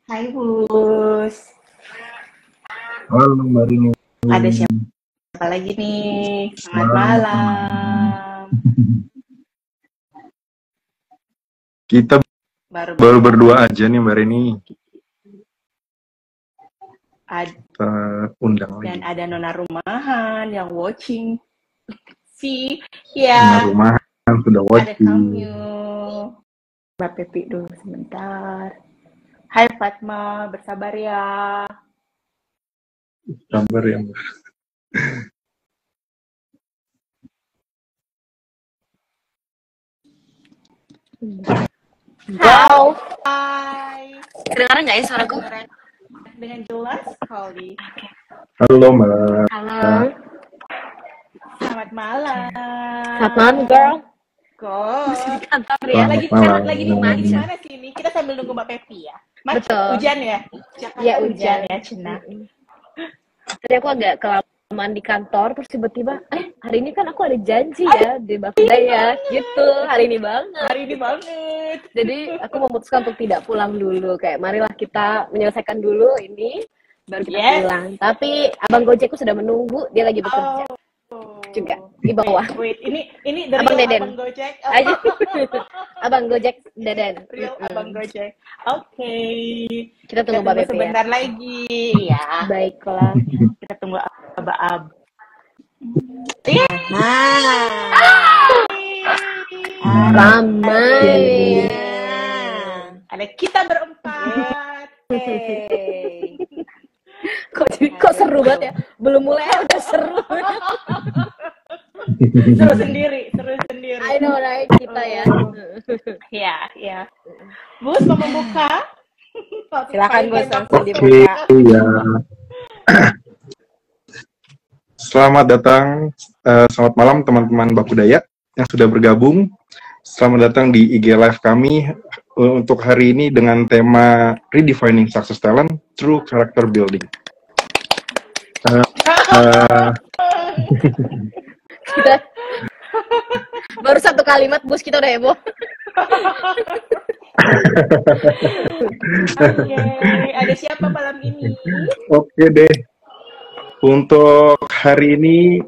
Hai Bus, Halo Mbak Rini. ada siapa lagi nih? Selamat malam. Kita baru berdua aja nih Mbak Rini. Kita undang Dan lagi. ada nona rumahan yang watching. Nona rumahan sudah Ada watching. kamu. Mbak Pepi dulu sebentar. Hai Fatma, bersabar ya. Sabar ya Mbak. Halo. Hai. Kedengaran nggak ya suaraku? Dengan jelas kali. Halo Mbak. Halo. Selamat malam. Selamat malam, girl. Masih di kantor ya. Selamat Lagi malam. lagi di mana sih ini? Kita sambil nunggu Mbak Pepi ya. Mas, Betul. hujan ya? Jakarta Iya, hujan hujan. ya, Cina. Tadi aku agak kelamaan di kantor, terus tiba-tiba, hari ini kan aku ada janji ya di Bakudaya, gitu. Hari ini banget. Hari ini banget. Jadi aku memutuskan untuk tidak pulang dulu. Kayak marilah kita menyelesaikan dulu ini, baru kita pulang. Tapi Abang Gojekku sudah menunggu, dia lagi bekerja. Juga di bawah. Wait, ini dari Abang Deden. Abang Gojek. Aja. Abang Gojek Deden. Real Abang Gojek. Oke. Kita tunggu Mbak Pepi sebentar lagi ya. Baiklah. Kita tunggu Abang. Ramai. Ada kita berempat. Kok seru banget ya? Belum mulai udah seru. Seru sendiri. I know, right? Kita ya. Ya. Bus mau membuka? Silakan Bus, langsung Oke, dibuka. ya. Selamat datang, selamat malam teman-teman Bakudaya yang sudah bergabung. Selamat datang di IG Live kami untuk hari ini dengan tema Redefining Success Talent Through Character Building. Kita baru satu kalimat Bus kita udah heboh. Oke, ada siapa malam ini? Oke deh. Untuk hari ini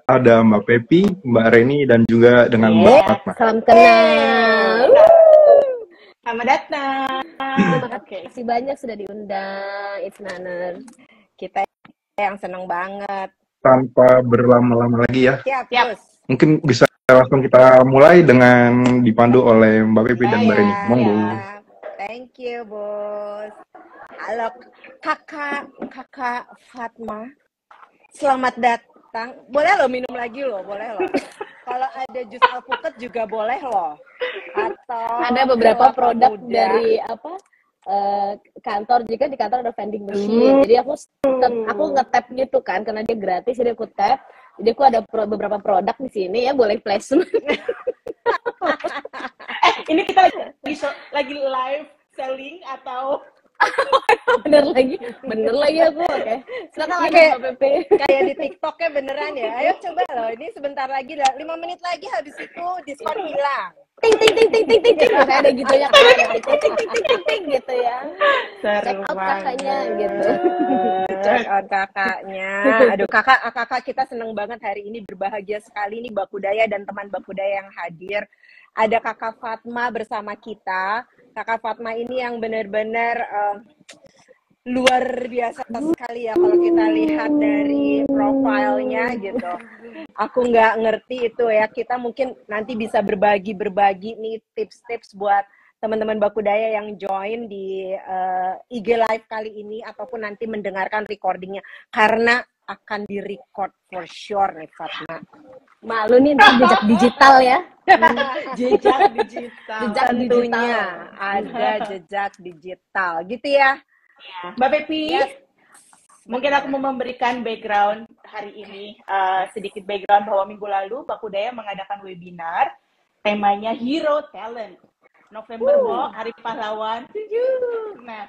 ada Mbak Pepi, Mbak Reni, dan juga dengan Mbak Fatma. Salam kenal. Selamat datang. Terima kasih banyak sudah diundang. It's an honor. Kita yang seneng banget. Tanpa berlama-lama lagi ya. Siap. Mungkin bisa langsung kita mulai dengan dipandu oleh Mbak Pepi dan Mbak Reni. Monggo. Thank you, Bos. Halo, kakak Fatma. Selamat datang. Boleh lo minum lagi lo, boleh lo. Kalau ada jus alpukat juga boleh lo. Atau ada beberapa produk dari kantor, juga di kantor ada vending machine. Jadi aku nge-tap gitu kan, karena dia gratis, jadi aku tap. Jadi aku ada beberapa produk di sini ya, boleh placement. Ini kita lagi live selling atau bener lagi aku. Oke. Silakan lagi Mbak Pepe. Kayak di TikToknya beneran ya. Ayo coba loh. Ini sebentar lagi, 5 menit lagi habis itu diskon hilang. Ting. Kayak ada gitu ya. Ting gitu ya. Check out kakaknya gitu. Check out kakaknya. Aduh, kakak kita seneng banget hari ini, berbahagia sekali nih Bakudaya dan teman Bakudaya yang hadir. Ada Kakak Fatma bersama kita. Kakak Fatma ini yang benar-benar luar biasa sekali ya kalau kita lihat dari profilnya gitu. Aku nggak ngerti itu ya. Kita mungkin nanti bisa berbagi nih tips-tips buat teman-teman Bakudaya yang join di IG Live kali ini ataupun nanti mendengarkan recordingnya, karena akan di-record for sure nih Fatma. Malu nih jejak digital ya. jejak digital. Tentunya ada jejak digital gitu ya. Mbak Pepi, mungkin aku mau memberikan background hari ini, sedikit background bahwa minggu lalu Bakudaya mengadakan webinar temanya Hero Talent. November Hari Pahlawan. Nah,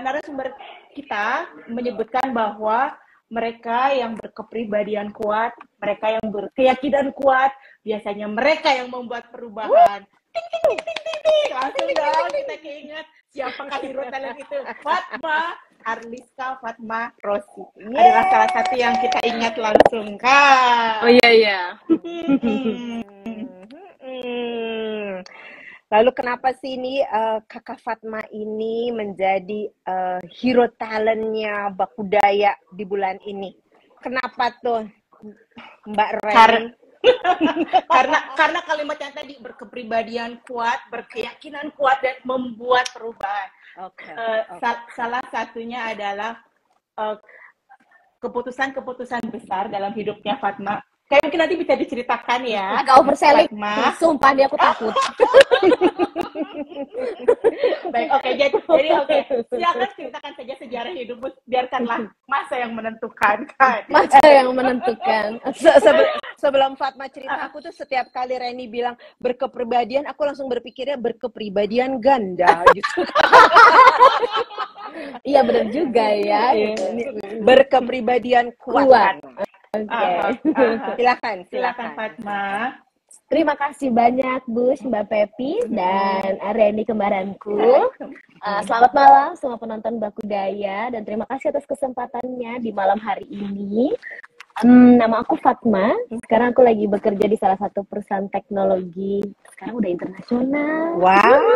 narasumber kita menyebutkan bahwa mereka yang berkepribadian kuat, mereka yang berkeyakinan kuat, biasanya mereka yang membuat perubahan. Langsung dong kita keinget siapakah hero talent itu. Fatma Arliska Fatma Rossi adalah salah satu yang kita ingat langsung kan. Oh iya. Lalu kenapa sih ini Kakak Fatma ini menjadi hero talentnya Bakudaya di bulan ini? Kenapa tuh Mbak Ren? Karena kalimat yang tadi, berkepribadian kuat, berkeyakinan kuat, dan membuat perubahan. Salah satunya adalah keputusan-keputusan besar dalam hidupnya Fatma. Kayak mungkin nanti bisa diceritakan ya. Agak overselling. Fatma. Sumpah dia aku takut. Baik, oke. Jadi oke. Silakan ceritakan saja sejarah hidupmu. Biarkanlah masa yang menentukan kan. Masa yang menentukan. Sebelum Fatma cerita, aku tuh setiap kali Reni bilang berkepribadian, aku langsung berpikirnya berkepribadian ganda gitu. Iya benar juga ya. Berkepribadian kuat. Silakan Fatma. Terima kasih banyak Bus, Mbak Pepi dan Reni kembaranku. Selamat malam semua penonton Bakudaya dan terima kasih atas kesempatannya di malam hari ini. Nama aku Fatma. Sekarang aku lagi bekerja di salah satu perusahaan teknologi. Sekarang udah internasional. Wow.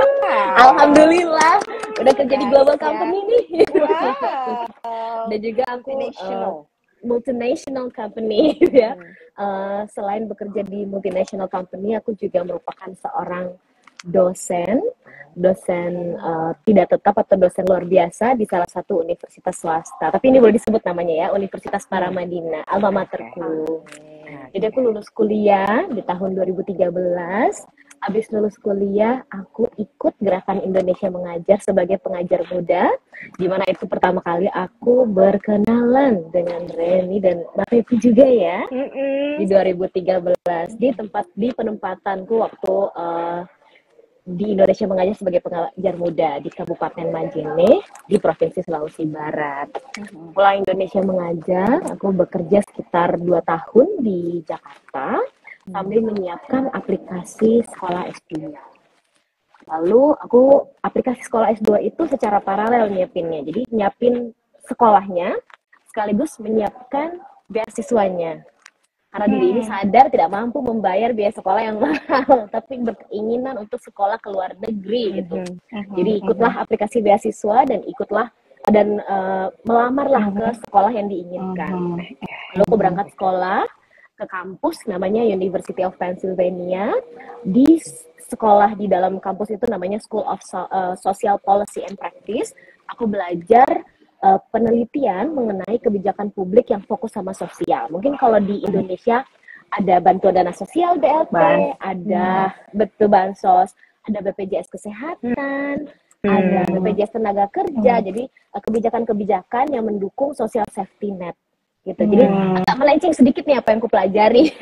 Alhamdulillah. Udah kerja di global company nih. Wow. Dan juga aku multinational company ya. Selain bekerja di multinational company, aku juga merupakan seorang dosen tidak tetap atau dosen luar biasa di salah satu universitas swasta. Tapi ini boleh disebut namanya ya, Universitas Paramadina, alma materku. Jadi aku lulus kuliah di tahun 2013. Habis lulus kuliah, aku ikut Gerakan Indonesia Mengajar sebagai pengajar muda, di mana itu pertama kali aku berkenalan dengan Reni dan Mbak Pepi juga ya, di 2013 di penempatanku waktu di Indonesia Mengajar sebagai pengajar muda di Kabupaten Majene di Provinsi Sulawesi Barat. Pulang Indonesia Mengajar, aku bekerja sekitar 2 tahun di Jakarta sambil menyiapkan aplikasi sekolah S2. Lalu aku aplikasi sekolah S2 itu secara paralel nyiapinnya. Jadi nyiapin sekolahnya sekaligus menyiapkan beasiswanya. Karena diri ini sadar tidak mampu membayar biaya sekolah yang mahal, tapi berkeinginan untuk sekolah ke luar negeri gitu. Jadi ikutlah aplikasi beasiswa dan melamarlah ke sekolah yang diinginkan. Lalu aku berangkat sekolah ke kampus namanya University of Pennsylvania. Di sekolah di dalam kampus itu namanya School of Social Policy and Practice. Aku belajar penelitian mengenai kebijakan publik yang fokus sama sosial. Mungkin kalau di Indonesia ada bantuan dana sosial BLT, ada bansos, ada BPJS Kesehatan, ada BPJS Tenaga Kerja. Jadi kebijakan-kebijakan yang mendukung social safety net gitu. Jadi agak melenceng sedikit nih apa yang kupelajari.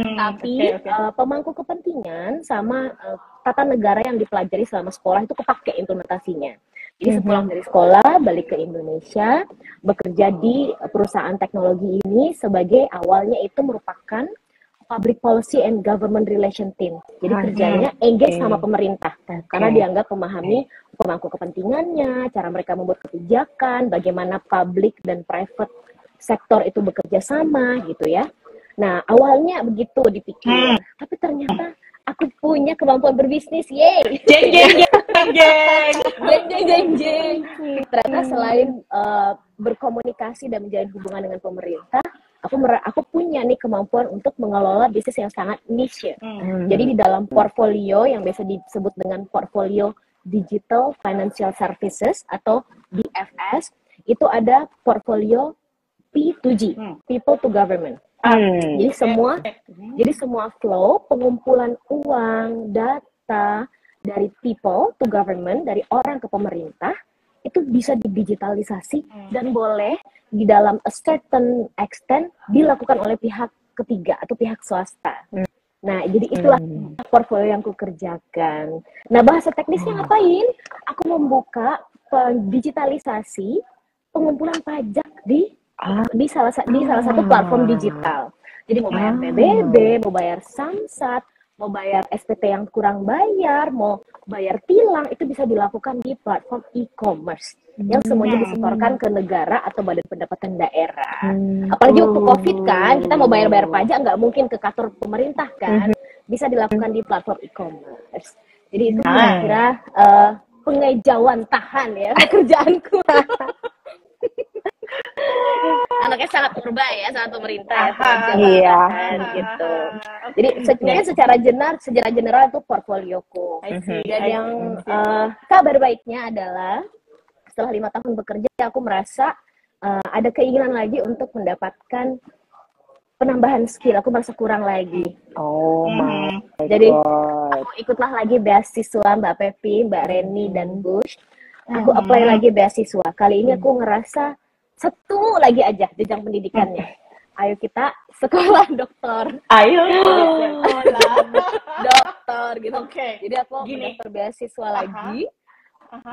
Tapi pemangku kepentingan sama tata negara yang dipelajari selama sekolah itu kepake implementasinya. Jadi sepulang dari sekolah, balik ke Indonesia, bekerja di perusahaan teknologi ini sebagai awalnya itu merupakan Public Policy and Government Relation Team. Jadi kerjanya engage sama pemerintah. Karena dianggap memahami pemangku kepentingannya, cara mereka membuat kebijakan, bagaimana public dan private sektor itu bekerja sama gitu ya. Nah, awalnya begitu dipikir. Tapi ternyata aku punya kemampuan berbisnis, yeay. Jeng. Ternyata selain berkomunikasi dan menjalin hubungan dengan pemerintah, aku punya nih kemampuan untuk mengelola bisnis yang sangat niche. Jadi di dalam portfolio yang biasa disebut dengan portfolio Digital Financial Services atau DFS, itu ada portfolio P2G, People to Government. Jadi semua flow pengumpulan uang, data dari people to government, dari orang ke pemerintah itu bisa didigitalisasi dan boleh di dalam a certain extent dilakukan oleh pihak ketiga atau pihak swasta. Nah, jadi itulah portfolio yang aku kerjakan. Nah, bahasa teknisnya ngapain? Aku membuka digitalisasi pengumpulan pajak di salah satu platform digital. Jadi mau bayar PBB, mau bayar Samsat, mau bayar SPT yang kurang bayar, mau bayar tilang, itu bisa dilakukan di platform e-commerce yang semuanya disetorkan ke negara atau badan pendapatan daerah. Apalagi waktu COVID kan, kita mau bayar-bayar pajak nggak mungkin ke kantor pemerintah kan, bisa dilakukan di platform e-commerce. Jadi itu kira-kira pengejauhan tahan ya pekerjaanku. Anaknya sangat purba ya, sangat pemerintah ya, Iya. gitu. Jadi sebenarnya secara general itu portfolioku. Dan yang kabar baiknya adalah setelah 5 tahun bekerja, aku merasa ada keinginan lagi untuk mendapatkan penambahan skill. Aku merasa kurang lagi. Oh my Jadi God. aku ikutlah lagi beasiswa Mbak Pepi, Mbak Reni, dan Bush. Aku apply lagi beasiswa. Kali ini aku ngerasa satu lagi aja jenjang pendidikannya. Ayo kita sekolah dokter. Ayo sekolah Dokter gitu. Oke. Jadi aku Gini. mendaftar beasiswa lagi.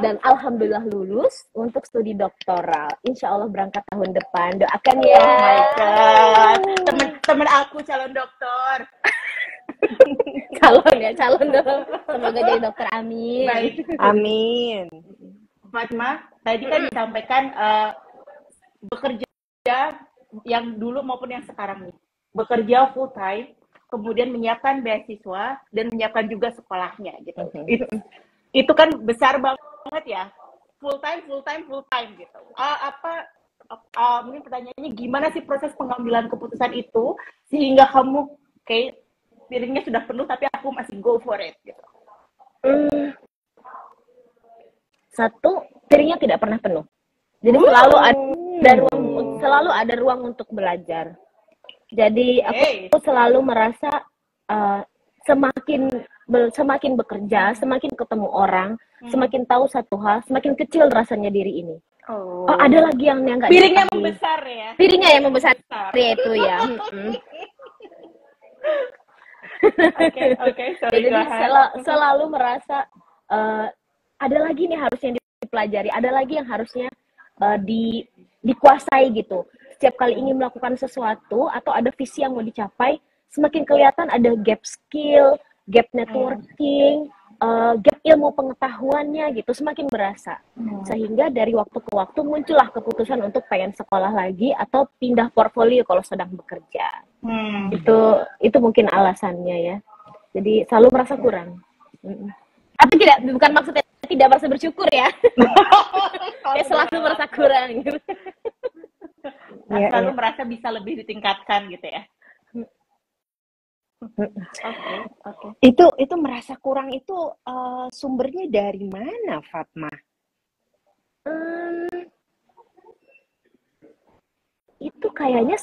Dan alhamdulillah lulus untuk studi doktoral. Insya Allah berangkat tahun depan. Doakan ya. Oh my God. Temen aku calon dokter. Calon dong. Semoga jadi dokter, amin. Baik. Amin. Fatma, tadi kan disampaikan bekerja yang dulu maupun yang sekarang nih. Bekerja full time, kemudian menyiapkan beasiswa dan menyiapkan juga sekolahnya gitu. Itu kan besar banget ya. Full time gitu. Mungkin pertanyaannya gimana sih proses pengambilan keputusan itu sehingga kamu kayak piringnya sudah penuh tapi aku masih go for it gitu. Satu, piringnya tidak pernah penuh. Jadi selalu ada ruang untuk belajar. Jadi aku selalu merasa semakin bekerja, semakin ketemu orang, semakin tahu satu hal, semakin kecil rasanya diri ini. Oh, ada lagi yang nggak Piringnya dikasih. membesar ya. Piringnya yang membesar itu ya. Oke, sorry. Jadi selalu merasa ada lagi nih harusnya dipelajari, ada lagi yang harusnya dikuasai gitu. Setiap kali ingin melakukan sesuatu atau ada visi yang mau dicapai, semakin kelihatan ada gap skill, gap networking, gap ilmu pengetahuannya gitu, semakin berasa. Sehingga dari waktu ke waktu muncullah keputusan untuk pengen sekolah lagi atau pindah portfolio kalau sedang bekerja. Itu mungkin alasannya ya. Jadi selalu merasa kurang. Tapi bukan maksudnya tidak merasa bersyukur ya. Kayak selalu merasa kurang gitu. Selalu merasa bisa lebih ditingkatkan gitu ya. Oke. Itu merasa kurang itu sumbernya dari mana, Fatma? Itu kayaknya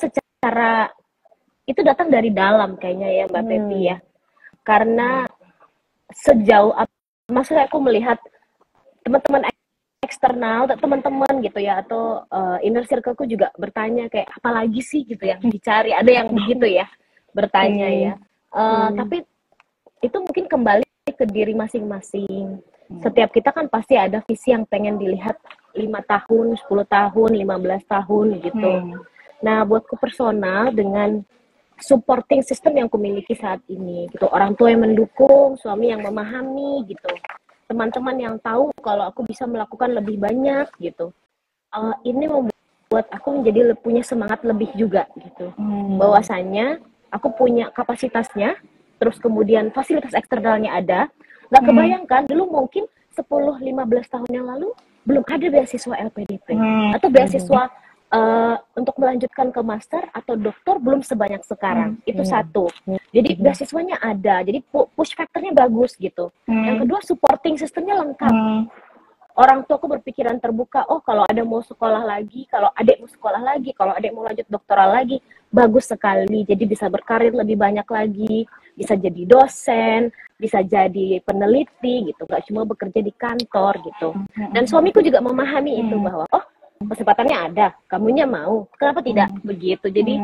itu datang dari dalam kayaknya ya Mbak Pepi ya. Karena sejauh maksudnya aku melihat teman-teman eksternal, teman-teman gitu ya, atau inner circleku juga bertanya kayak apa lagi sih gitu yang dicari, ada yang begitu ya bertanya ya. Tapi itu mungkin kembali ke diri masing-masing. Setiap kita kan pasti ada visi yang pengen dilihat 5 tahun, 10 tahun, 15 tahun gitu. Nah, buatku personal dengan supporting system yang kumiliki saat ini gitu, orang tua yang mendukung, suami yang memahami gitu, teman-teman yang tahu kalau aku bisa melakukan lebih banyak gitu, ini membuat aku menjadi punya semangat lebih juga gitu, bahwasannya aku punya kapasitasnya, terus kemudian fasilitas eksternalnya ada. Nggak kebayangkan dulu mungkin 10-15 tahun yang lalu belum ada beasiswa LPDP atau beasiswa untuk melanjutkan ke master atau doktor belum sebanyak sekarang. Itu satu. Jadi beasiswanya ada. Jadi push factornya bagus gitu. Yang kedua, supporting sistemnya lengkap. Orang tuaku berpikiran terbuka, oh kalau ada mau sekolah lagi, kalau adik mau sekolah lagi, kalau adik mau lanjut doktoral lagi, bagus sekali. Jadi bisa berkarir lebih banyak lagi, bisa jadi dosen, bisa jadi peneliti gitu, gak cuma bekerja di kantor gitu. Dan suamiku juga memahami itu bahwa, oh kesempatannya ada, kamunya mau, kenapa tidak begitu. Jadi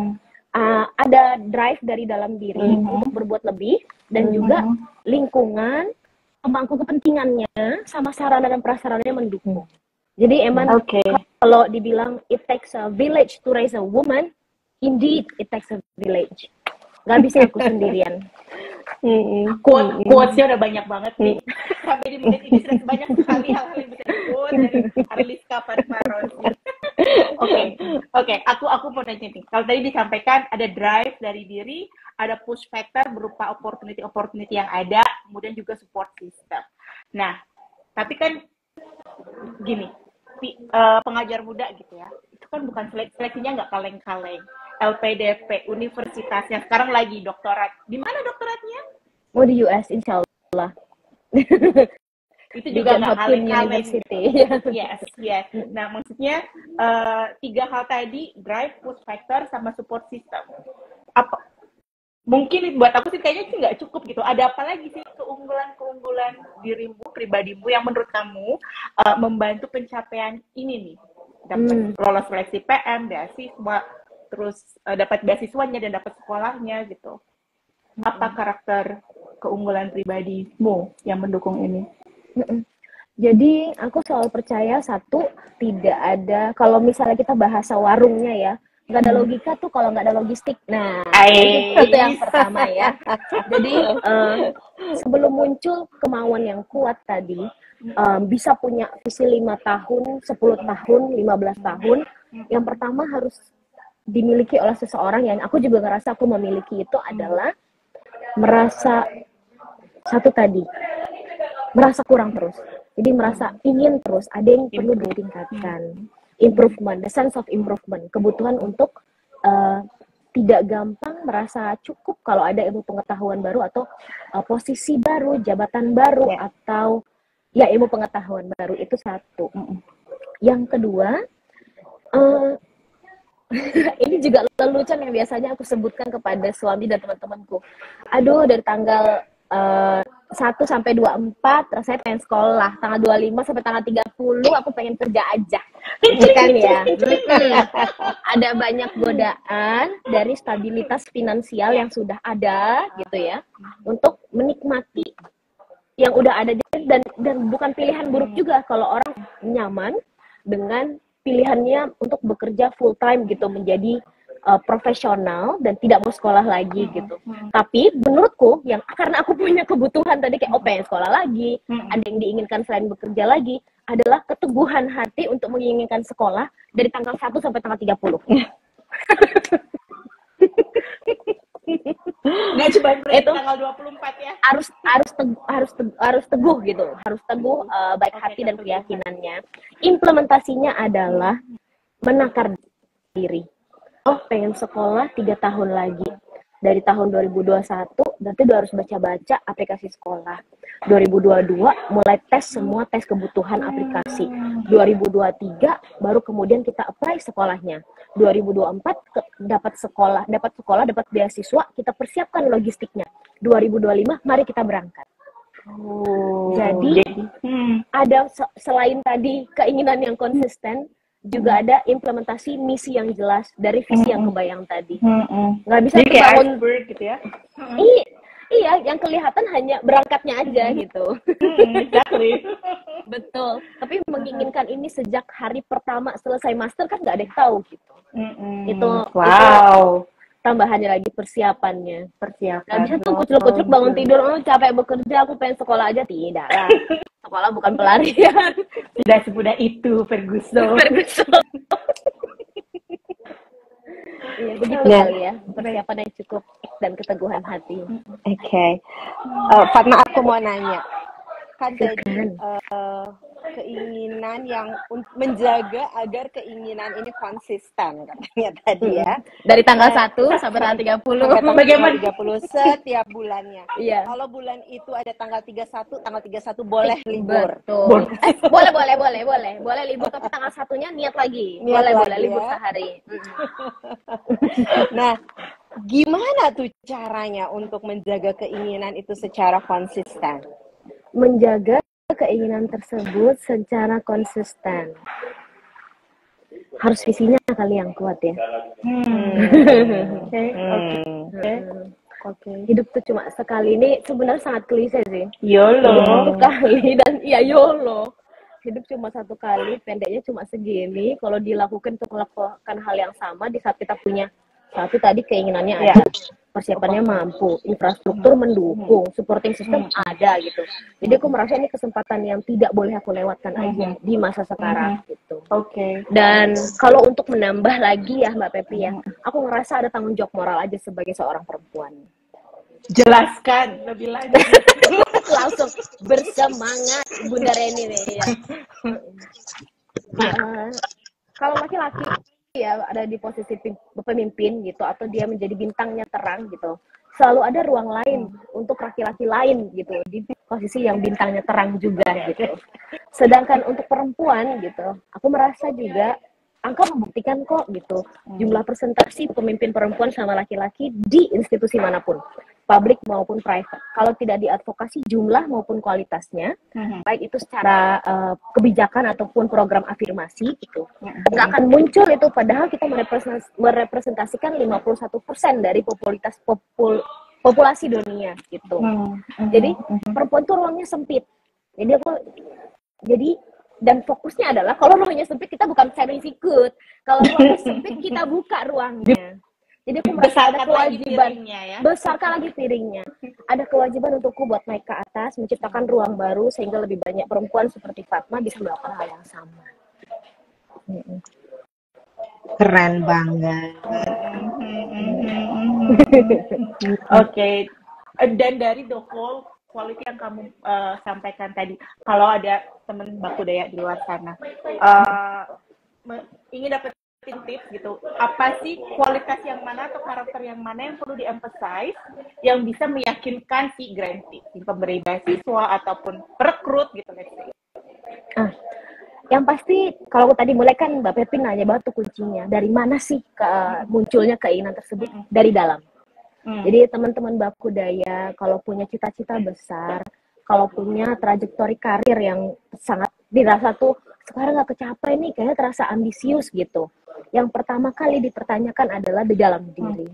ada drive dari dalam diri untuk berbuat lebih, dan juga lingkungan, pemangku kepentingannya, sama sarana dan prasarananya mendukung. Jadi emang kalau dibilang it takes a village to raise a woman, indeed it takes a village. Gak bisa aku sendirian. Quotes-nya udah banyak banget nih. Sampai di menit ini sudah banyak sekali hal-hal yang bisa di-quote dari Arliska Fatma Rosi. Oke. Aku mau nanya nih. Kalau tadi disampaikan ada drive dari diri, ada push factor berupa opportunity yang ada, kemudian juga support system. Nah, tapi kan gini, pengajar muda gitu ya, itu kan bukan seleksinya nggak kaleng-kaleng. LPDP, universitasnya sekarang lagi doktorat. Di mana doktoratnya? Mau di US, insya Allah. Itu juga nggak kaleng-kaleng. Yes. Nah, maksudnya 3 hal tadi, drive, push factor, sama support system. Mungkin buat aku sih kayaknya sih nggak cukup gitu. Ada apa lagi sih keunggulan dirimu, pribadimu yang menurut kamu membantu pencapaian ini nih? Dapat lolos seleksi PM, beasiswa, terus dapat beasiswanya dan dapat sekolahnya gitu. Apa karakter keunggulan pribadimu yang mendukung ini? Jadi aku selalu percaya satu, tidak ada, kalau misalnya kita bahasa warungnya ya, nggak ada logika tuh kalau nggak ada logistik. Nah, itu yang pertama ya. Jadi sebelum muncul kemauan yang kuat tadi, bisa punya visi 5 tahun, 10 tahun, 15 tahun, yang pertama harus dimiliki oleh seseorang yang aku juga ngerasa aku memiliki itu adalah merasa satu tadi, merasa kurang terus. Jadi merasa ingin terus, ada yang perlu ditingkatkan. Improvement, the sense of improvement, kebutuhan untuk tidak gampang merasa cukup kalau ada ilmu pengetahuan baru atau posisi baru, jabatan baru, atau ya ilmu pengetahuan baru, itu satu. Yang kedua, ini juga lelucon yang biasanya aku sebutkan kepada suami dan teman-temanku. Aduh, dari tanggal 1 sampai 24 rasanya pengen sekolah, tanggal 25 sampai tanggal 30 aku pengen kerja aja. Kan ya. Ada banyak godaan dari stabilitas finansial yang sudah ada gitu ya, untuk menikmati yang udah ada, dan bukan pilihan buruk juga kalau orang nyaman dengan pilihannya untuk bekerja full time gitu, menjadi profesional dan tidak mau sekolah lagi gitu. Tapi menurutku, yang karena aku punya kebutuhan tadi kayak pengen sekolah lagi, ada yang diinginkan selain bekerja lagi, adalah keteguhan hati untuk menginginkan sekolah dari tanggal 1 sampai tanggal 30. Nggak cuma itu tanggal 24 ya. Harus teguh gitu, harus teguh baik hati dan keyakinannya. Implementasinya adalah menakar diri. Pengen sekolah 3 tahun lagi. Dari tahun 2021 berarti udah harus baca-baca aplikasi sekolah. 2022 mulai tes semua tes kebutuhan aplikasi. 2023 baru kemudian kita apply sekolahnya. 2024 dapat sekolah, dapat beasiswa, kita persiapkan logistiknya. 2025 mari kita berangkat. Jadi ada selain tadi keinginan yang konsisten, juga ada implementasi misi yang jelas dari visi yang kebayang tadi. Nggak bisa terbangun gitu ya. Iya, yang kelihatan hanya berangkatnya aja gitu. Exactly. Betul. Tapi menginginkan ini sejak hari pertama selesai master kan nggak ada yang tahu gitu. Itu tambahannya lagi persiapan. Nggak bisa tuh kucluk-kucluk bangun tidur, capek bekerja, aku pengen sekolah aja. Tidak lah. Sekolah bukan pelarian. Tidak semudah itu, Ferguson. Iya, begitu kali ya. Persiapan yang cukup dan keteguhan hati. Oke. Fatma, aku mau nanya. Kan jadi keinginan yang menjaga agar keinginan ini konsisten katanya tadi ya. Dari tanggal 1 sampai tanggal 30. Bagaimana 30 setiap bulannya. Iya. Kalau bulan itu ada tanggal 31 boleh libur. Betul. Boleh libur, tapi tanggal 1-nya niat lagi. Boleh libur sehari. Nah, gimana tuh caranya untuk menjaga keinginan itu secara konsisten? Menjaga keinginan tersebut secara konsisten. Harus visinya kali yang kuat ya. Oke. Hidup tuh cuma sekali, ini sebenarnya sangat klise sih. YOLO. Sekali dan YOLO. Hidup cuma satu kali, pendeknya cuma segini. Kalau dilakukan untuk melakukan hal yang sama di saat kita punya satu tadi keinginannya ada. persiapannya mampu, infrastruktur mendukung, supporting system ada gitu. Jadi aku merasa ini kesempatan yang tidak boleh aku lewatkan aja di masa sekarang gitu. Oke. Dan kalau untuk menambah lagi ya Mbak Pepi ya, aku ngerasa ada tanggung jawab moral aja sebagai seorang perempuan. Jelaskan lebih lanjut. Langsung bersemangat Bunda Reni nih ya. Kalau laki-laki ya ada di posisi pemimpin gitu atau dia menjadi bintangnya terang gitu, selalu ada ruang lain untuk laki-laki lain gitu di posisi yang bintangnya terang juga gitu. Sedangkan untuk perempuan gitu, aku merasa juga angka membuktikan kok gitu jumlah persentase pemimpin perempuan sama laki-laki di institusi manapun, publik maupun private. Kalau tidak diadvokasi jumlah maupun kualitasnya, baik itu secara kebijakan ataupun program afirmasi gitu, nggak akan muncul itu. Padahal kita merepresentasikan 51% dari populasi dunia gitu. Jadi perempuan tuh ruangnya sempit. Dan fokusnya adalah kalau ruangnya sempit kita bukan sharing sikut. Kalau ruangnya sempit kita buka ruangnya. Jadi aku merasa ada kewajiban, besarkan lagi piringnya. Ada kewajiban untukku buat naik ke atas, menciptakan ruang baru sehingga lebih banyak perempuan seperti Fatma bisa melakukan hal yang sama. Keren banget. Oke. Dan dari the whole quality yang kamu sampaikan tadi, kalau ada teman Baku Daya di luar sana ingin dapat tips gitu, apa sih kualitas yang mana atau karakter yang mana yang perlu di-emphasize yang bisa meyakinkan si grantee, si pemberi beasiswa ataupun perekrut gitu let's say. Yang pasti kalau tadi mulai kan Mbak Pepi nanya banget tuh kuncinya dari mana sih munculnya keinginan tersebut, dari dalam. Jadi teman-teman Baku Daya kalau punya cita-cita besar, kalau punya trajektori karir yang sangat dirasa tuh sekarang nggak kecapai nih, kayaknya terasa ambisius gitu. Yang pertama kali dipertanyakan adalah di dalam diri.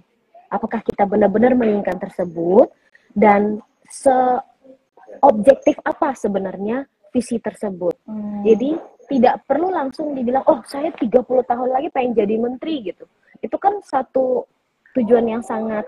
Apakah kita benar-benar menginginkan tersebut dan seobjektif apa sebenarnya visi tersebut. Jadi tidak perlu langsung dibilang, oh saya 30 tahun lagi pengen jadi menteri gitu. Itu kan satu tujuan yang sangat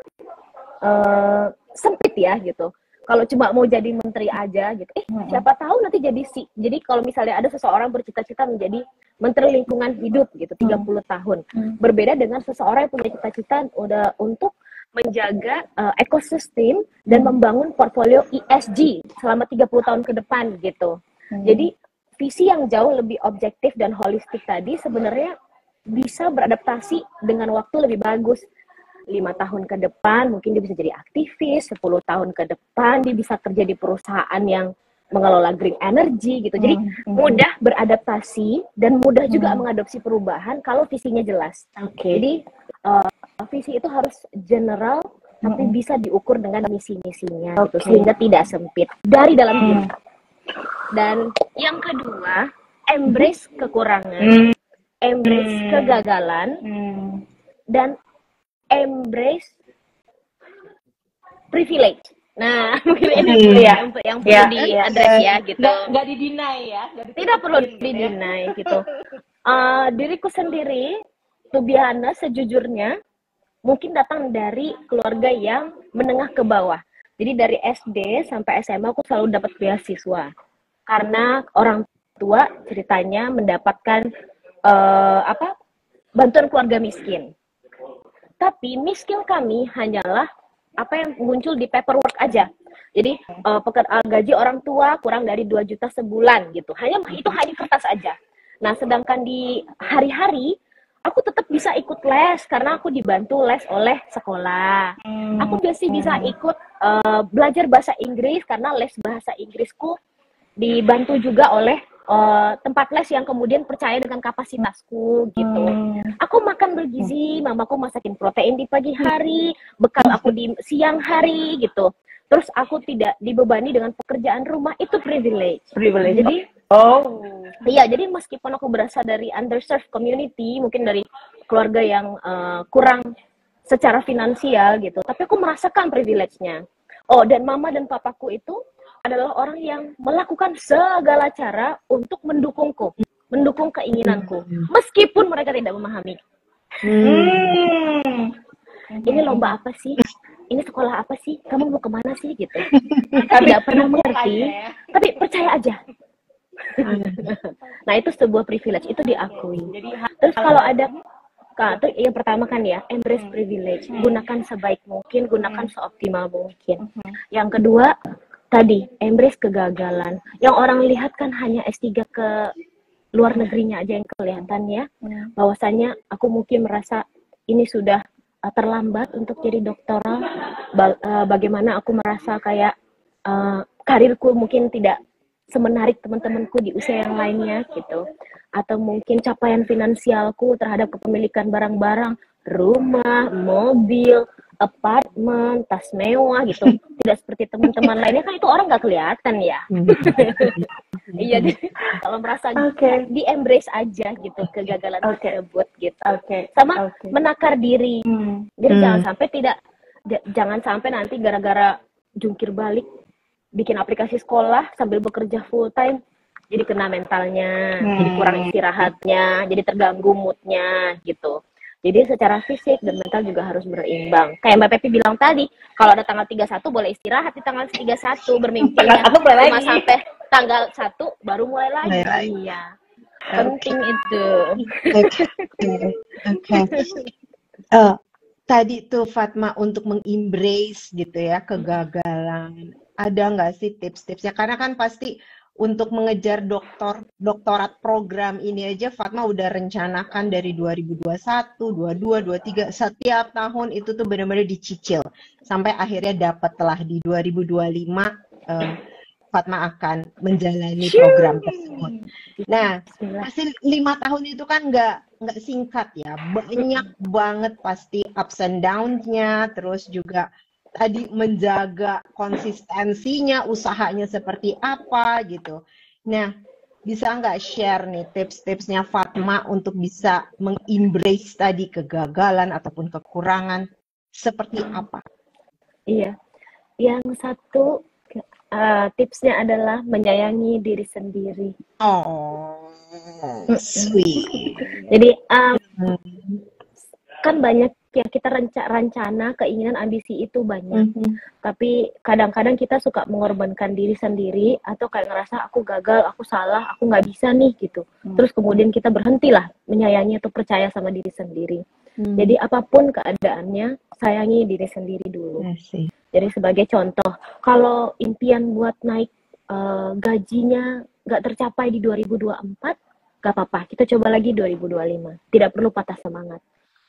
sempit ya gitu. Kalau cuma mau jadi menteri aja gitu, siapa tahu nanti jadi jadi kalau misalnya ada seseorang bercita-cita menjadi menteri lingkungan hidup gitu 30 tahun. Berbeda dengan seseorang yang punya cita-cita udah untuk menjaga ekosistem dan membangun portfolio ESG selama 30 tahun ke depan gitu. Jadi visi yang jauh lebih objektif dan holistik tadi sebenarnya bisa beradaptasi dengan waktu lebih bagus. 5 tahun ke depan mungkin dia bisa jadi aktivis, 10 tahun ke depan dia bisa kerja di perusahaan yang mengelola green energy gitu. Jadi mudah beradaptasi dan mudah juga mengadopsi perubahan kalau visinya jelas. Jadi visi itu harus general tapi bisa diukur dengan misi-misinya gitu, sehingga tidak sempit dari dalam diri. Dan yang kedua, embrace kekurangan, embrace kegagalan, dan embrace privilege. Nah, mungkin ini yang perlu di-address ya gitu. Nggak di-deny ya. Tidak perlu di-deny gitu. Diriku sendiri, to be honest, sejujurnya, mungkin datang dari keluarga yang menengah ke bawah. Jadi dari SD sampai SMA aku selalu dapat beasiswa. Karena orang tua ceritanya mendapatkan bantuan keluarga miskin. Tapi miskin kami hanyalah apa yang muncul di paperwork aja. Jadi gaji orang tua kurang dari 2 juta sebulan gitu. Itu hanya kertas aja. Nah, sedangkan di hari-hari aku tetap bisa ikut les karena aku dibantu les oleh sekolah. Aku masih bisa ikut belajar bahasa Inggris karena les bahasa Inggrisku dibantu juga oleh tempat les yang kemudian percaya dengan kapasitasku gitu. Aku makan bergizi, mamaku masakin protein di pagi hari, bekal aku di siang hari gitu. Terus aku tidak dibebani dengan pekerjaan rumah, itu privilege. Jadi jadi meskipun aku berasal dari underserved community, mungkin dari keluarga yang kurang secara finansial gitu, tapi aku merasakan privilege-nya. Dan mama dan papaku itu adalah orang yang melakukan segala cara untuk mendukungku, mendukung keinginanku, meskipun mereka tidak memahami. Ini lomba apa sih? ini sekolah apa sih? Kamu mau kemana sih? Gitu. Tidak pernah mengerti, tapi percaya aja. Nah, itu sebuah privilege, itu diakui. Terus kalau ada, itu yang pertama kan ya, embrace privilege, gunakan sebaik mungkin, gunakan seoptimal mungkin. Yang kedua, tadi, embrace kegagalan. Yang orang lihat kan hanya S3 ke luar negerinya aja yang kelihatan ya, bahwasanya aku mungkin merasa ini sudah terlambat untuk jadi doktoral, bagaimana aku merasa kayak karirku mungkin tidak semenarik teman-temanku di usia yang lainnya gitu, atau mungkin capaian finansialku terhadap kepemilikan barang-barang, rumah, mobil, apartemen, tas mewah gitu, tidak seperti teman-teman lainnya kan, itu orang nggak kelihatan ya. Iya, kalau merasa di embrace aja gitu kegagalan tersebut gitu, sama menakar diri. Jadi jangan sampai nanti gara-gara jungkir balik bikin aplikasi sekolah sambil bekerja full time, jadi kena mentalnya, jadi kurang istirahatnya, jadi terganggu moodnya gitu. Jadi secara fisik dan mental juga harus berimbang. Kayak Mbak Pepi bilang tadi, kalau ada tanggal 31 boleh istirahat di tanggal 31 bermimpinya. Cuma sampai tanggal 1 baru mulai lagi. Iya. Penting itu. Tadi tuh Fatma untuk mengembrace gitu ya kegagalan. Ada nggak sih tips-tipsnya? Karena kan pasti untuk mengejar doktorat program ini aja Fatma udah rencanakan dari 2021, 22, 23, setiap tahun itu tuh benar-benar dicicil sampai akhirnya dapatlah di 2025 Fatma akan menjalani program tersebut. Nah, hasil 5 tahun itu kan nggak singkat ya, banyak banget pasti ups and downs-nya, terus juga tadi menjaga konsistensinya, usahanya seperti apa gitu. Nah, bisa nggak share nih tips-tipsnya Fatma untuk bisa mengembrace tadi kegagalan ataupun kekurangan seperti apa? Iya, yang satu tipsnya adalah menyayangi diri sendiri. Oh, sweet. Jadi kan banyak ya, kita rencana, keinginan, ambisi itu banyak. Tapi kadang-kadang kita suka mengorbankan diri sendiri, atau kayak ngerasa aku gagal, aku salah, aku nggak bisa nih gitu. Terus kemudian kita berhentilah menyayangi atau percaya sama diri sendiri. Jadi apapun keadaannya, sayangi diri sendiri dulu. Jadi sebagai contoh, kalau impian buat naik gajinya nggak tercapai di 2024, nggak apa-apa, kita coba lagi 2025. Tidak perlu patah semangat.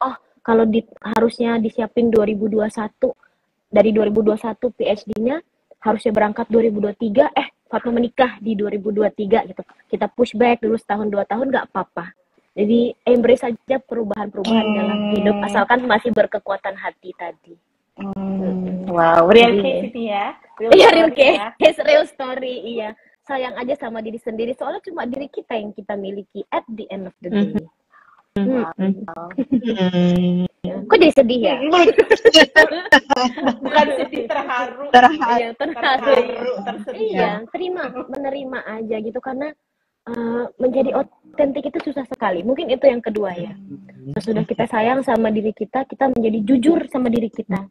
Oh, kalau harusnya disiapin 2021, dari 2021 PhD-nya harusnya berangkat 2023, Fatma menikah di 2023 gitu. Kita push back dulu setahun 2 tahun, nggak apa-apa. Jadi embrace saja perubahan-perubahan dalam hidup, asalkan masih berkekuatan hati tadi. Wow, real case itu ya. Iya, real case, real story, iya. Sayang aja sama diri sendiri, soalnya cuma diri kita yang kita miliki at the end of the day. Kok jadi sedih ya? Bukan sedih, terharu. Iya, terharu. Tersedih. Iya, menerima aja gitu, karena menjadi otentik itu susah sekali. Mungkin itu yang kedua ya. Sudah kita sayang sama diri kita, kita menjadi jujur sama diri kita.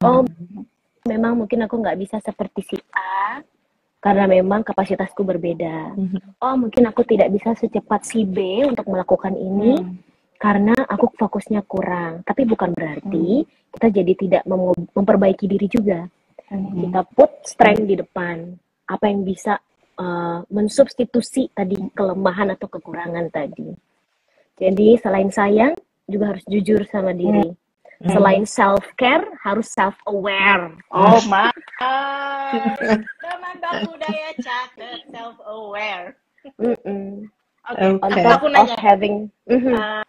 Oh, memang mungkin aku nggak bisa seperti si A, karena memang kapasitasku berbeda. Oh, mungkin aku tidak bisa secepat si B untuk melakukan ini, karena aku fokusnya kurang. Tapi bukan berarti kita jadi tidak memperbaiki diri juga. Kita put strength di depan. Apa yang bisa mensubstitusi tadi kelemahan atau kekurangan tadi. Jadi selain sayang, juga harus jujur sama diri. Selain self-care, harus self-aware. Oh my, teman budaya catat self-aware. Oke. Aku nanya.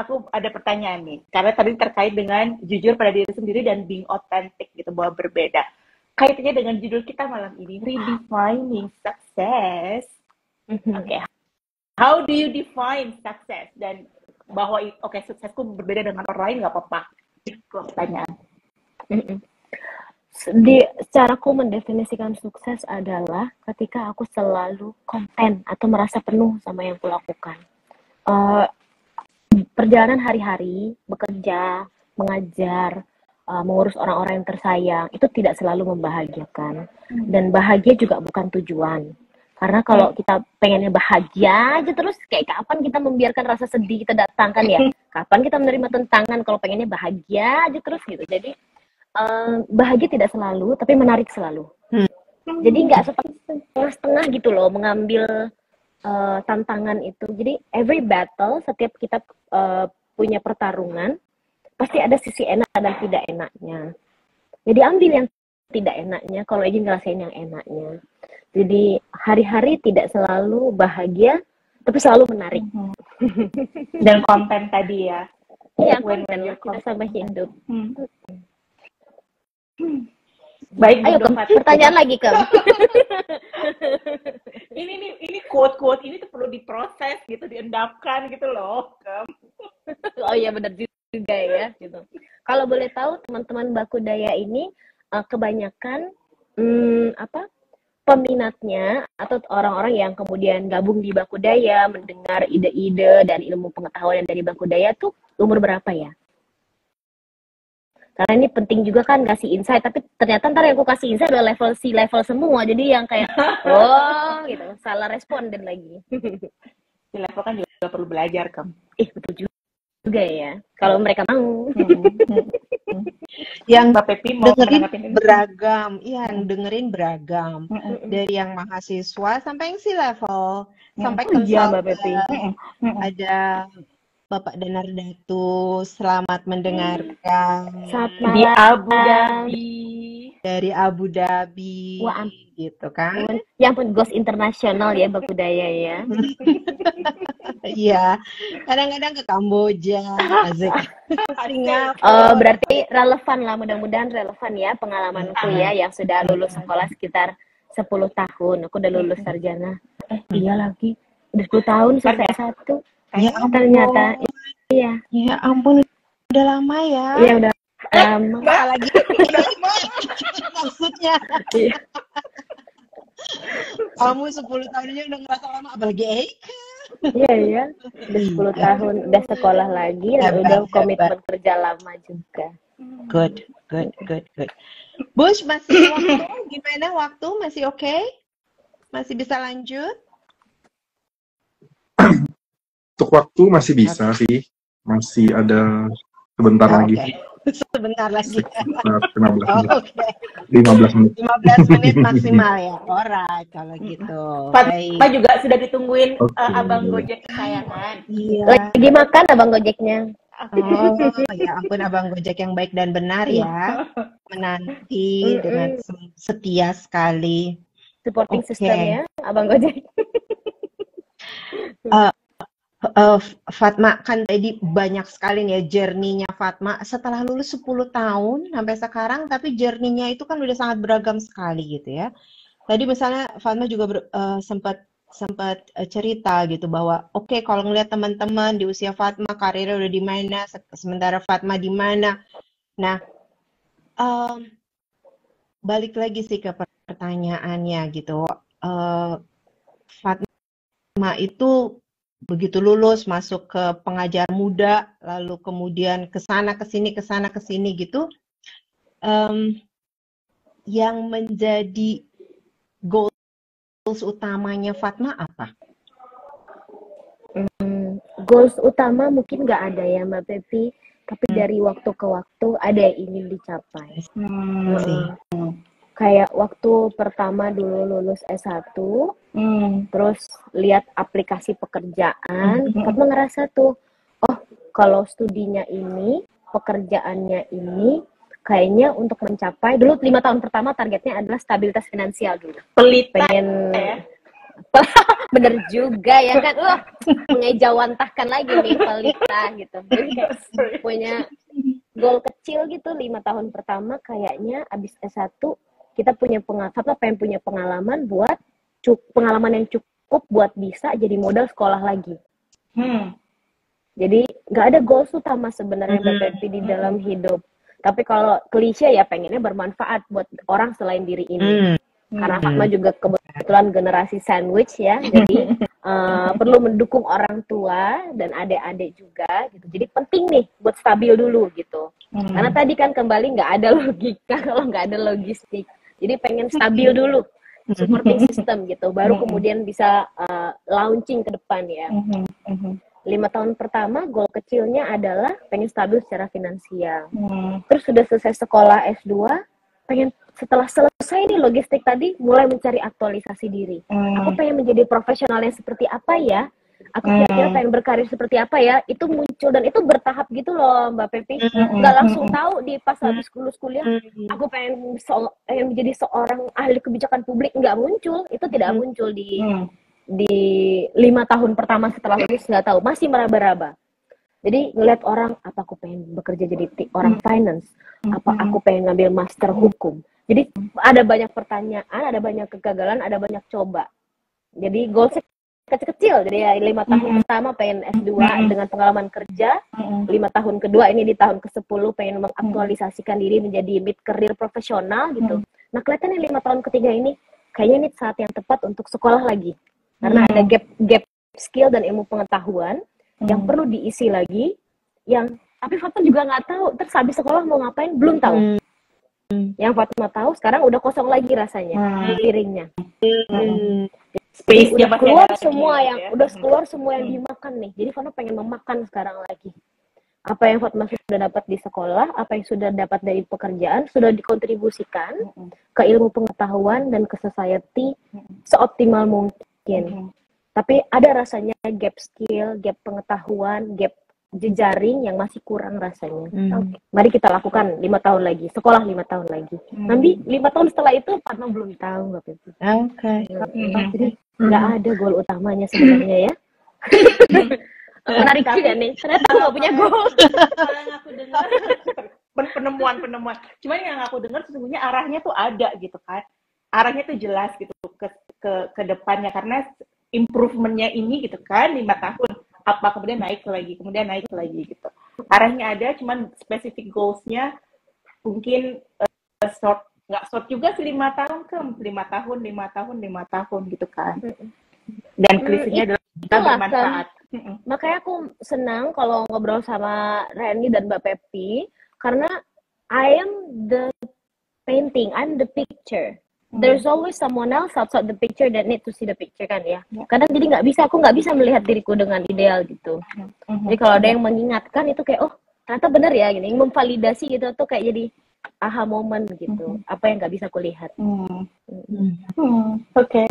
Aku ada pertanyaan nih, karena tadi terkait dengan jujur pada diri sendiri dan being authentic gitu, bahwa berbeda. Kaitannya dengan judul kita malam ini, redefining success. Oke. How do you define success? Dan bahwa suksesku berbeda dengan orang lain, nggak apa-apa. Itu pertanyaan. Secara aku mendefinisikan sukses adalah ketika aku selalu konten atau merasa penuh sama yang kulakukan. Perjalanan hari-hari, bekerja, mengajar, mengurus orang-orang yang tersayang, itu tidak selalu membahagiakan. Dan bahagia juga bukan tujuan. Karena kalau kita pengennya bahagia aja terus, kayak kapan kita membiarkan rasa sedih kita datangkan ya? Kapan kita menerima tentangan kalau pengennya bahagia aja terus gitu. Jadi bahagia tidak selalu, tapi menarik selalu. Jadi nggak setengah-setengah gitu loh mengambil tantangan itu. Jadi every battle, setiap kita punya pertarungan, pasti ada sisi enak dan tidak enaknya. Jadi ambil yang tidak enaknya kalau ingin ngerasain yang enaknya. Jadi hari-hari tidak selalu bahagia, tapi selalu menarik. Dan konten tadi ya. Iya, When konten kita sama hidup. Baik, Ayo Kem, pertanyaan lagi Kem. ini quote ini tuh perlu diproses gitu, diendapkan gitu loh, Kem. Oh iya benar juga ya gitu. Kalau boleh tahu teman-teman Bakudaya ini kebanyakan peminatnya atau orang-orang yang kemudian gabung di Bakudaya, mendengar ide-ide dan ilmu pengetahuan dari Bakudaya tuh umur berapa ya? Karena ini penting juga kan kasih insight, tapi ternyata ntar yang aku kasih insight udah level C level semua, jadi yang kayak gitu, salah responden lagi. Di level kan juga perlu belajar, Kem. Betul juga ya, kalau mereka mau. Yang Mbak Pepi mau dengerin beragam, iya, yang dengerin beragam. Dari yang mahasiswa sampai yang C level, sampai Iya, Mbak Pepi. ada Bapak Danardatu, selamat mendengarkan. Selamat di malam. Abu Dhabi. Dari Abu Dhabi, Wah, gitu kan? Ya ampun, ghost internasional ya Bakudaya ya. Iya, kadang-kadang ke Kamboja, asik. Singapura. Berarti relevan lah, mudah-mudahan relevan ya pengalamanku ya, yang sudah lulus sekolah sekitar 10 tahun. Aku udah lulus sarjana. Iya lagi, udah 10 tahun selesai satu. Ya ampun. Ternyata iya. Ya ampun, udah lama ya. Iya udah lama. Apalagi maksudnya. Iya. Kamu 10 tahunnya udah ngerasa lama, apalagi Eika. Iya, udah 10 tahun, udah sekolah lagi, dan udah komitmen kerja lama juga. Good. Bush, masih waktu? Gimana waktu? Masih oke? Masih bisa lanjut? Untuk waktu masih bisa sih, masih ada sebentar lagi. Sebentar lagi. Sekitar 15 menit. Oke. 15 menit. 15 menit maksimal ya. Alright, kalau gitu. Pak juga sudah ditungguin Oke. Abang Gojek kesayangan. Iya. Lagi makan abang Gojeknya. Oh, ya ampun, Abang Gojek yang baik dan benar ya. Menanti dengan setia sekali. Supporting Oke. system ya, abang Gojek. Fatma, kan tadi banyak sekali nih ya journey-nya Fatma setelah lulus 10 tahun sampai sekarang, tapi journey-nya itu kan udah sangat beragam sekali gitu ya. Tadi misalnya Fatma juga sempat cerita gitu bahwa oke, kalau ngeliat teman-teman di usia Fatma karirnya udah di mana, sementara Fatma di mana. Nah, balik lagi sih ke pertanyaannya gitu. Fatma itu begitu lulus masuk ke pengajar muda, lalu kemudian ke sana ke sini gitu. Yang menjadi goals utamanya Fatma apa? Goals utama mungkin nggak ada ya Mbak Pepi, tapi dari waktu ke waktu ada yang ingin dicapai. Kayak waktu pertama dulu lulus S1, terus lihat aplikasi pekerjaan, Fatma ngerasa tuh, oh kalau studinya ini, pekerjaannya ini, kayaknya untuk mencapai, dulu 5 tahun pertama targetnya adalah stabilitas finansial dulu. Pengen ya? Bener juga ya kan, mengejawantahkan lagi nih pelita gitu. Jadi kayak punya goal kecil gitu, 5 tahun pertama kayaknya abis S1 kita punya pengen punya pengalaman buat pengalaman yang cukup buat bisa jadi modal sekolah lagi. Jadi nggak ada goals utama sebenarnya Mbak Pepi di dalam hidup. Tapi kalau klise ya pengennya bermanfaat buat orang selain diri ini. Karena Fatma juga kebetulan generasi sandwich ya, jadi perlu mendukung orang tua dan adik-adik juga gitu. Jadi penting nih buat stabil dulu gitu. Karena tadi kan kembali nggak ada logika kalau nggak ada logistik. Jadi pengen stabil dulu supporting system gitu, baru kemudian bisa launching ke depan ya. 5 tahun pertama goal kecilnya adalah pengen stabil secara finansial. Terus sudah selesai sekolah S2, pengen setelah selesai nih logistik tadi mulai mencari aktualisasi diri. Aku pengen menjadi profesional yang seperti apa ya? Aku kira-kira pengen berkarir seperti apa ya? Itu muncul dan itu bertahap gitu loh Mbak Pepi. Nggak langsung tahu di pas habis lulus kuliah, aku pengen menjadi seorang ahli kebijakan publik. Nggak muncul, itu tidak muncul di 5 tahun pertama setelah lulus, nggak tahu, masih meraba-raba. Jadi ngeliat orang, apa aku pengen bekerja jadi orang finance, apa aku pengen ngambil master hukum. Jadi ada banyak pertanyaan, ada banyak kegagalan, ada banyak coba. Jadi goalsnya kecil-kecil. Jadi ya 5 tahun pertama pengen S2 dengan pengalaman kerja, 5 tahun kedua ini di tahun ke-10 pengen mengaktualisasikan diri menjadi mid career profesional gitu. Nah kelihatannya 5 tahun ketiga ini kayaknya ini saat yang tepat untuk sekolah lagi. Karena ada gap skill dan ilmu pengetahuan yang perlu diisi lagi, yang tapi Fatma juga nggak tahu terus habis sekolah mau ngapain, belum tahu. Yang Fatma tahu sekarang udah kosong lagi rasanya piringnya. Udah keluar semua udah keluar semua yang dimakan nih, jadi Fatma pengen memakan sekarang lagi. Apa yang Fatma sudah dapat di sekolah, apa yang sudah dapat dari pekerjaan, sudah dikontribusikan ke ilmu pengetahuan dan ke society seoptimal mungkin. Tapi ada rasanya gap skill, gap pengetahuan, gap jejaring yang masih kurang rasanya. Okay. Mari kita lakukan 5 tahun lagi, sekolah 5 tahun lagi. Nanti 5 tahun setelah itu Fatma belum tahu nggak Pepi. Jadi nggak ada goal utamanya sebenarnya ya. Menarik juga nih, ternyata aku nggak punya goal. Yang aku dengar penemuan. Cuman yang aku dengar sesungguhnya arahnya tuh ada gitu kan. Arahnya tuh jelas gitu ke depannya, karena improvementnya ini gitu kan 5 tahun apa kemudian naik lagi gitu. Arahnya ada, cuman specific goals-nya mungkin nggak short juga sih 5 tahun ke 5 tahun gitu kan. Dan krisiknya adalah bermanfaat. Makanya aku senang kalau ngobrol sama Reni dan Mbak Pepi karena I am the painting, I'm the picture. There's always someone else outside the picture that need to see the picture kan ya. Kadang jadi aku nggak bisa melihat diriku dengan ideal gitu. Jadi kalau ada yang mengingatkan itu kayak oh ternyata benar ya gini, memvalidasi gitu tuh kayak jadi aha moment gitu. Apa yang nggak bisa kulihat. Oke.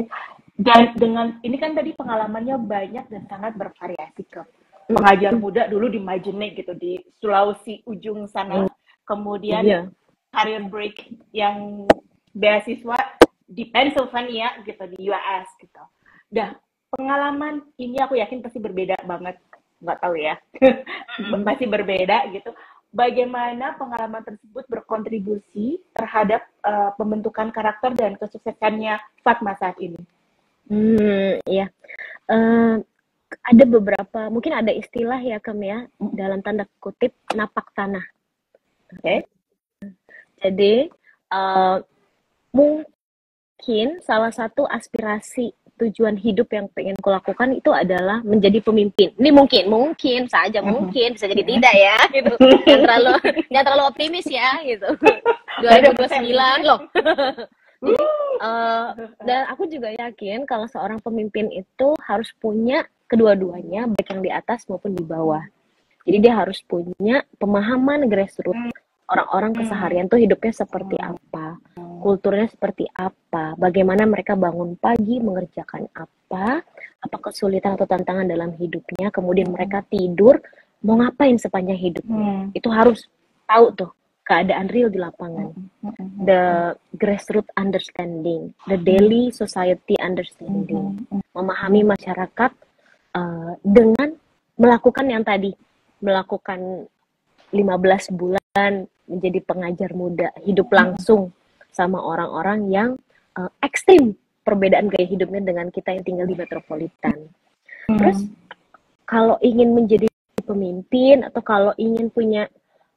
Dan dengan ini kan tadi pengalamannya banyak dan sangat bervariasi ke pengajar muda dulu di Majene gitu di Sulawesi ujung sana, kemudian career break yang beasiswa di Pennsylvania gitu di US gitu. Dah pengalaman ini aku yakin pasti berbeda banget, nggak tahu ya, pasti berbeda gitu. Bagaimana pengalaman tersebut berkontribusi terhadap pembentukan karakter dan kesuksesannya Fatma saat ini? Ya, ada beberapa, mungkin ada istilah ya Kem ya, dalam tanda kutip napak tanah. Oke. Jadi mungkin salah satu aspirasi tujuan hidup yang pengen kulakukan itu adalah menjadi pemimpin. Ini mungkin saja mungkin bisa jadi tidak ya gitu. Jangan terlalu optimis ya gitu. 2029 loh. Jadi, dan aku juga yakin kalau seorang pemimpin itu harus punya kedua-duanya, baik yang di atas maupun di bawah. Jadi dia harus punya pemahaman grassroots, orang-orang keseharian tuh hidupnya seperti apa, kulturnya seperti apa, bagaimana mereka bangun pagi, mengerjakan apa kesulitan atau tantangan dalam hidupnya, kemudian mereka tidur, mau ngapain sepanjang hidupnya. Itu harus tahu tuh keadaan real di lapangan. The grassroots understanding, the daily society understanding, memahami masyarakat dengan melakukan yang tadi, melakukan 15 bulan menjadi pengajar muda, hidup langsung sama orang-orang yang ekstrim perbedaan gaya hidupnya dengan kita yang tinggal di metropolitan. Terus kalau ingin menjadi pemimpin atau kalau ingin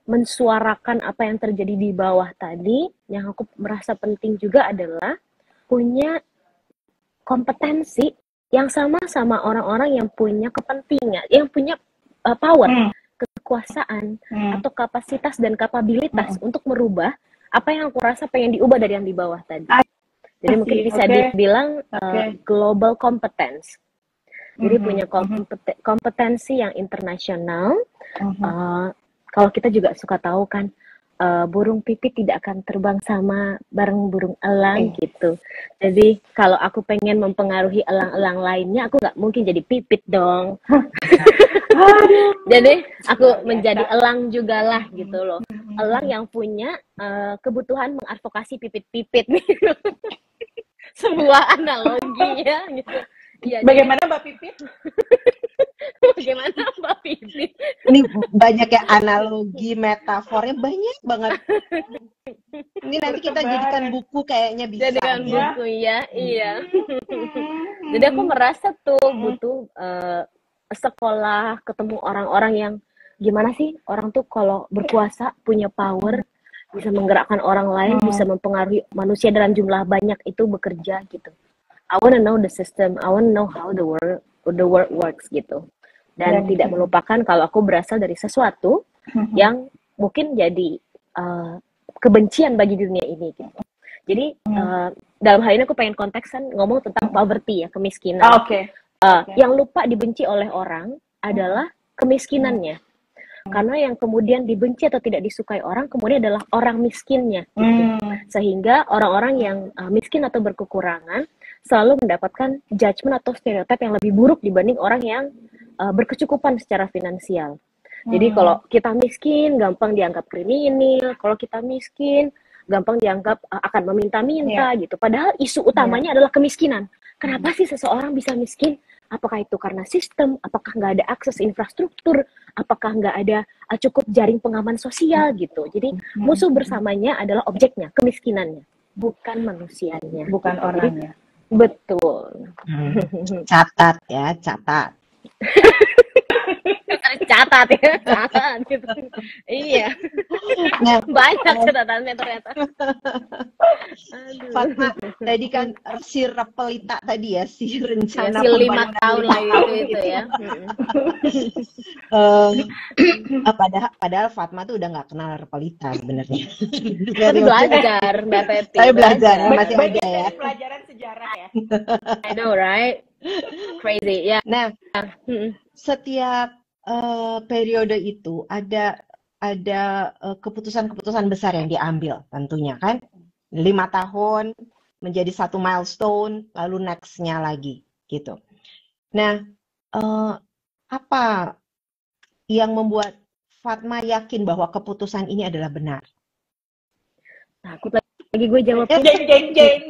mensuarakan apa yang terjadi di bawah tadi, yang aku merasa penting juga adalah punya kompetensi yang sama orang-orang yang punya kepentingan, yang punya power, kekuasaan atau kapasitas dan kapabilitas untuk merubah apa yang aku rasa pengen diubah dari yang di bawah tadi. Jadi mungkin bisa dibilang global competence. Jadi punya kompetensi yang internasional. Kalau kita juga suka tahu kan, burung pipit tidak akan terbang sama bareng burung elang gitu. Jadi kalau aku pengen mempengaruhi elang-elang lainnya, aku nggak mungkin jadi pipit dong. Jadi aku menjadi elang juga lah gitu loh. Elang yang punya kebutuhan mengadvokasi pipit-pipit gitu. Sebuah analogi ya gitu. Ya, bagaimana Mbak Pipit? Bagaimana Mbak Pipit? Ini banyak ya analogi, metafornya banyak banget. Ini nanti kita jadikan buku kayaknya bisa. Jadikan buku ya, iya. Jadi aku merasa tuh butuh sekolah, ketemu orang-orang yang gimana sih orang tuh kalau berkuasa punya power, bisa menggerakkan orang lain, bisa mempengaruhi manusia dalam jumlah banyak itu bekerja gitu. I wanna know the system, I wanna know how the world works gitu. Dan tidak melupakan kalau aku berasal dari sesuatu yang mungkin jadi kebencian bagi dunia ini gitu. Jadi dalam hal ini aku pengen konteksan ngomong tentang poverty ya, kemiskinan. Yang lupa dibenci oleh orang adalah kemiskinannya. Karena yang kemudian dibenci atau tidak disukai orang kemudian adalah orang miskinnya gitu. Sehingga orang-orang yang miskin atau berkekurangan selalu mendapatkan judgement atau stereotip yang lebih buruk dibanding orang yang berkecukupan secara finansial. Jadi kalau kita miskin gampang dianggap kriminal, kalau kita miskin gampang dianggap akan meminta-minta gitu. Padahal isu utamanya adalah kemiskinan. Kenapa sih seseorang bisa miskin? Apakah itu karena sistem? Apakah nggak ada akses infrastruktur? Apakah nggak ada cukup jaring pengaman sosial gitu? Jadi musuh bersamanya adalah objeknya, kemiskinannya, bukan manusianya. Bukan orangnya. Betul. Catat ya, catat. Catat ya, catat gitu. Iya. Nah, banyak catatannya ternyata. Fatma, tadi kan si Repelita tadi ya, si rencana si 5 tahun lagi itu ya. Padahal Fatma tuh udah nggak kenal Repelita sebenarnya. Tapi belajar, Mbak Pepi. Saya belajar, masih ada ya. Pelajaran sejarah ya. I know, right? Crazy, ya. Nah, setiap periode itu ada keputusan-keputusan besar yang diambil tentunya kan. 5 tahun menjadi satu milestone, lalu next-nya lagi gitu. Nah, apa yang membuat Fatma yakin bahwa keputusan ini adalah benar? Takut lagi gue jawab. Jeng.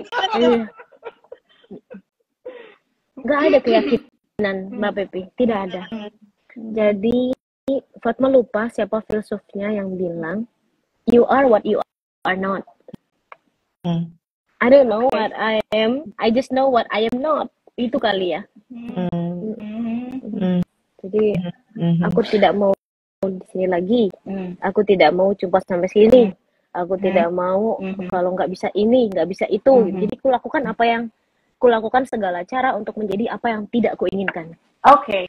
Gak ada keyakinan Mbak Pepi, tidak ada. Jadi Fatma lupa siapa filsufnya yang bilang you are what you are not. I don't know what I am, I just know what I am not. Itu kali ya. Jadi aku tidak mau di sini lagi. Aku tidak mau cuma sampai sini. Aku tidak mau kalau nggak bisa ini, nggak bisa itu. Jadi kulakukan apa yang kulakukan segala cara untuk menjadi apa yang tidak kuinginkan. Oke,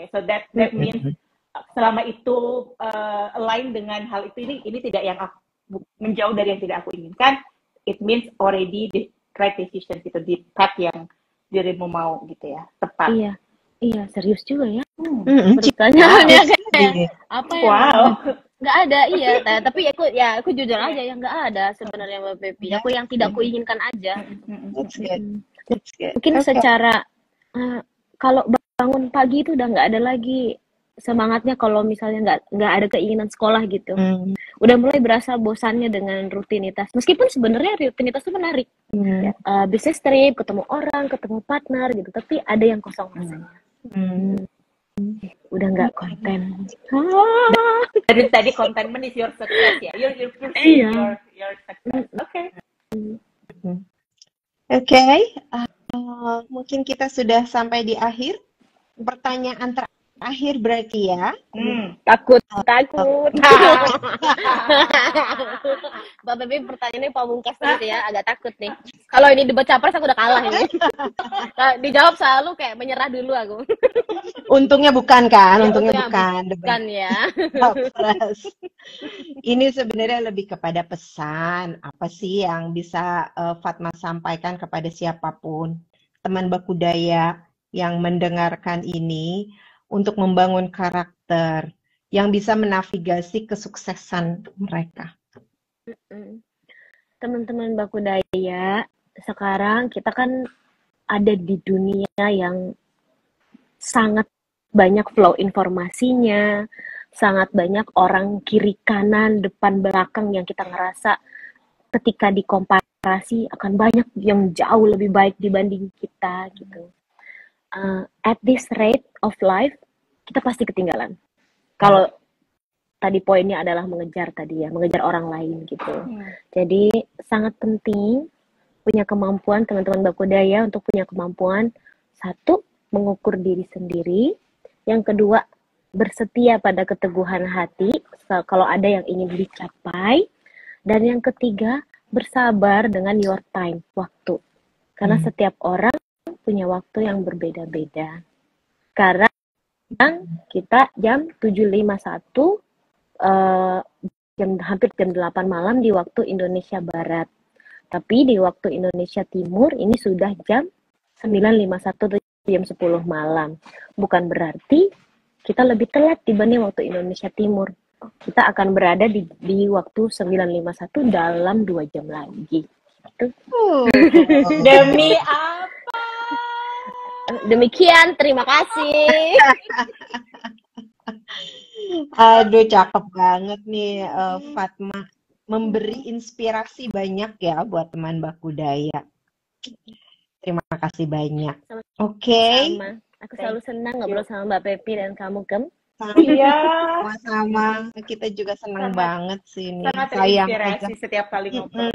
so that means selama itu align dengan hal itu, ini tidak yang menjauh dari yang tidak aku inginkan, it means already the right decision gitu, di path yang dirimu mau gitu ya, tepat. Iya serius juga ya. Pertanyaannya kayak apa ya? Nggak ada, iya. Tapi aku jujur aja yang nggak ada sebenarnya Mbak Pepi. Aku yang tidak kuinginkan aja. Mungkin secara kalau bangun pagi itu udah nggak ada lagi semangatnya kalau misalnya nggak ada keinginan sekolah gitu. Udah mulai berasa bosannya dengan rutinitas. Meskipun sebenarnya rutinitas itu menarik. Bisnis trip, ketemu orang, ketemu partner gitu. Tapi ada yang kosong rasanya. Udah nggak konten. Dari tadi contentment is your success ya. Your success. Oke. Mungkin kita sudah sampai di akhir. Pertanyaan terakhir Akhir berarti ya. Takut. Mbak Pepi pertanyaannya pamungkas gitu ya, agak takut nih. Kalau ini debat capres aku udah kalah ini. Dijawab selalu kayak menyerah dulu aku. Untungnya bukan kan? Ya, Untungnya bukan. Bukan ya. Capres. Ini sebenarnya lebih kepada pesan. Apa sih yang bisa Fatma sampaikan kepada siapapun, teman Bakudaya yang mendengarkan ini, untuk membangun karakter yang bisa menavigasi kesuksesan mereka. Teman-teman Bakudaya, sekarang kita kan ada di dunia yang sangat banyak flow informasinya, sangat banyak orang kiri kanan, depan belakang yang kita ngerasa ketika dikomparasi akan banyak yang jauh lebih baik dibanding kita gitu. At this rate of life, kita pasti ketinggalan. Kalau tadi poinnya adalah mengejar orang lain gitu. Jadi sangat penting punya kemampuan, teman-teman Bakudaya, untuk punya kemampuan, satu, mengukur diri sendiri. Yang kedua, bersetia pada keteguhan hati kalau ada yang ingin dicapai. Dan yang ketiga, bersabar dengan your time, waktu. Karena setiap orang punya waktu yang berbeda-beda. Karena kita jam 7.51, hampir jam 8 malam di waktu Indonesia Barat. Tapi di waktu Indonesia Timur ini sudah jam 9.51 atau jam 10 malam. Bukan berarti kita lebih telat dibanding waktu Indonesia Timur. Kita akan berada di waktu 9.51 dalam 2 jam lagi. Gitu. Demi apa? Demikian, terima kasih. Aduh, cakep banget nih Fatma. Memberi inspirasi banyak ya buat teman Bakudaya. Terima kasih banyak. Oke. Sama. Aku selalu senang ngobrol sama Mbak Pepi dan kamu, Gem. Iya. Sama-sama. Kita juga senang banget sih ini. Sangat Sayang terinspirasi aja. setiap kali ngobrol.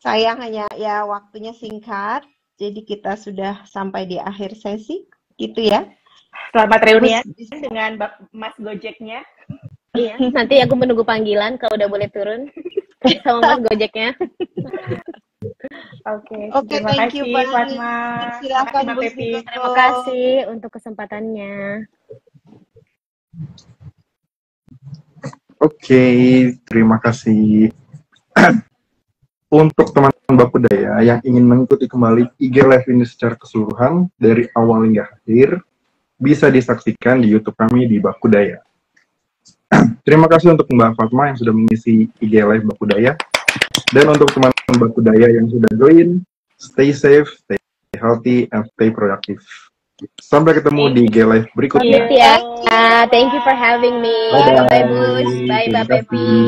Sayang hanya ya waktunya singkat. Jadi kita sudah sampai di akhir sesi. Gitu ya. Selamat reunian dengan Mas Gojeknya. Iya, nanti aku menunggu panggilan kalau udah boleh turun sama Mas Gojeknya. Oke, Oke, thank you banget. Fatma. Silakan Mbak Bu Pepi. Sito. Terima kasih untuk kesempatannya. Oke, terima kasih. Untuk teman-teman Bakudaya yang ingin mengikuti kembali IG Live ini secara keseluruhan dari awal hingga akhir, bisa disaksikan di YouTube kami di Bakudaya. Terima kasih untuk Mbak Fatma yang sudah mengisi IG Live Bakudaya. Dan untuk teman-teman Bakudaya yang sudah join, stay safe, stay healthy, and stay productive. Sampai ketemu di IG Live berikutnya. Ya, thank you for having me. Bye-bye. Bye, Bus. Bye, Mbak Pepi.